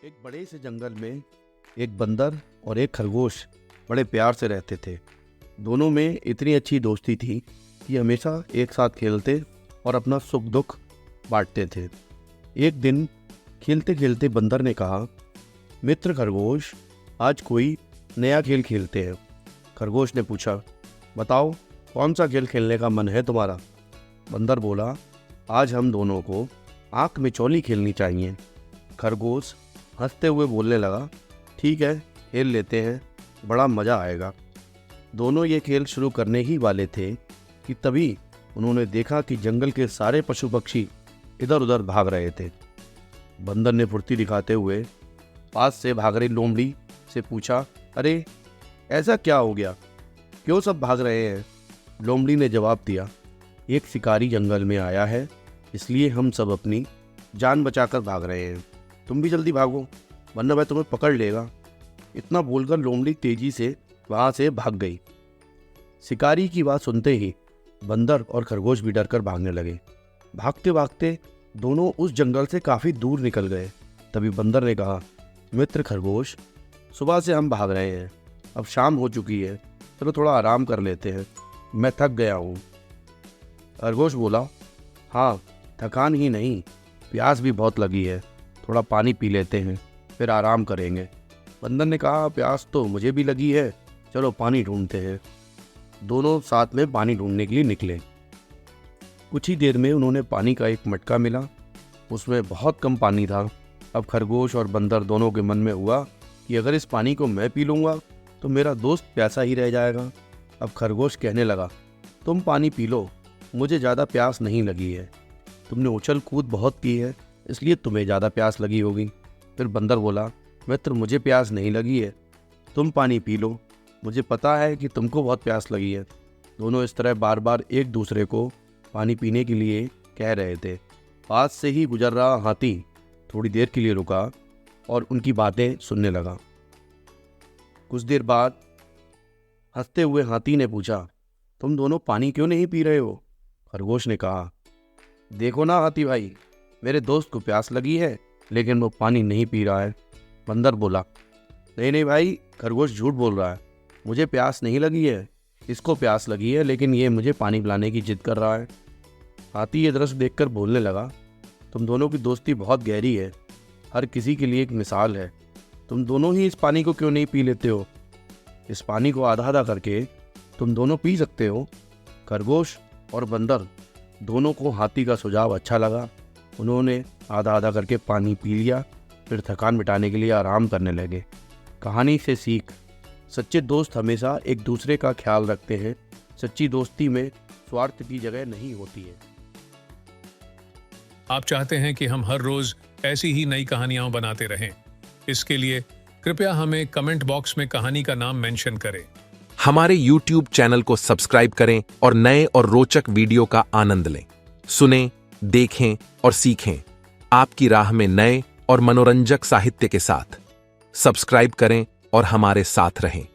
एक बड़े से जंगल में एक बंदर और एक खरगोश बड़े प्यार से रहते थे। दोनों में इतनी अच्छी दोस्ती थी कि हमेशा एक साथ खेलते और अपना सुख दुख बांटते थे। एक दिन खेलते खेलते बंदर ने कहा, मित्र खरगोश, आज कोई नया खेल खेलते हैं। खरगोश ने पूछा, बताओ कौन सा खेल खेलने का मन है तुम्हारा? बंदर बोला, आज हम दोनों को आँख मिचौली खेलनी चाहिए। खरगोश हंसते हुए बोलने लगा, ठीक है, खेल लेते हैं, बड़ा मज़ा आएगा। दोनों ये खेल शुरू करने ही वाले थे कि तभी उन्होंने देखा कि जंगल के सारे पशु पक्षी इधर उधर भाग रहे थे। बंदर ने फुर्ती दिखाते हुए पास से भाग रही लोमड़ी से पूछा, अरे ऐसा क्या हो गया, क्यों सब भाग रहे हैं? लोमड़ी ने जवाब दिया, एक शिकारी जंगल में आया है, इसलिए हम सब अपनी जान बचाकर भाग रहे हैं। तुम भी जल्दी भागो, वरना वह तुम्हें पकड़ लेगा। इतना बोलकर लोमड़ी तेजी से वहाँ से भाग गई। शिकारी की बात सुनते ही बंदर और खरगोश भी डरकर भागने लगे। भागते भागते दोनों उस जंगल से काफ़ी दूर निकल गए। तभी बंदर ने कहा, मित्र खरगोश, सुबह से हम भाग रहे हैं, अब शाम हो चुकी है, चलो थोड़ा आराम कर लेते हैं, मैं थक गया हूँ। खरगोश बोला, हाँ, थकान ही नहीं, प्यास भी बहुत लगी है, थोड़ा पानी पी लेते हैं, फिर आराम करेंगे। बंदर ने कहा, प्यास तो मुझे भी लगी है, चलो पानी ढूंढते हैं। दोनों साथ में पानी ढूंढने के लिए निकले। कुछ ही देर में उन्होंने पानी का एक मटका मिला, उसमें बहुत कम पानी था। अब खरगोश और बंदर दोनों के मन में हुआ कि अगर इस पानी को मैं पी लूँगा तो मेरा दोस्त प्यासा ही रह जाएगा। अब खरगोश कहने लगा, तुम पानी पी लो, मुझे ज़्यादा प्यास नहीं लगी है, तुमने उछल कूद बहुत की है, इसलिए तुम्हें ज़्यादा प्यास लगी होगी। फिर बंदर बोला, मित्र मुझे प्यास नहीं लगी है, तुम पानी पी लो, मुझे पता है कि तुमको बहुत प्यास लगी है। दोनों इस तरह बार बार एक दूसरे को पानी पीने के लिए कह रहे थे। पास से ही गुजर रहा हाथी थोड़ी देर के लिए रुका और उनकी बातें सुनने लगा। कुछ देर बाद हंसते हुए हाथी ने पूछा, तुम दोनों पानी क्यों नहीं पी रहे हो? खरगोश ने कहा, देखो ना हाथी भाई, मेरे दोस्त को प्यास लगी है लेकिन वो पानी नहीं पी रहा है। बंदर बोला, नहीं नहीं भाई, खरगोश झूठ बोल रहा है, मुझे प्यास नहीं लगी है, इसको प्यास लगी है, लेकिन ये मुझे पानी पिलाने की जिद कर रहा है। हाथी ये दृश्य देखकर बोलने लगा, तुम दोनों की दोस्ती बहुत गहरी है, हर किसी के लिए एक मिसाल है, तुम दोनों ही इस पानी को क्यों नहीं पी लेते हो? इस पानी को आधा आधा करके तुम दोनों पी सकते हो। खरगोश और बंदर दोनों को हाथी का सुझाव अच्छा लगा। उन्होंने आधा आधा करके पानी पी लिया, फिर थकान मिटाने के लिए आराम करने लगे। कहानी से सीख, सच्चे दोस्त हमेशा एक दूसरे का ख्याल रखते हैं। सच्ची दोस्ती में स्वार्थ की जगह नहीं होती है। आप चाहते हैं कि हम हर रोज ऐसी ही नई कहानियां बनाते रहें? इसके लिए कृपया हमें कमेंट बॉक्स में कहानी का नाम मेंशन करें। हमारे YouTube चैनल को सब्सक्राइब करें और नए और रोचक वीडियो का आनंद लें। सुनें, देखें और सीखें आपकी राह में नए और मनोरंजक साहित्य के साथ। सब्सक्राइब करें और हमारे साथ रहें।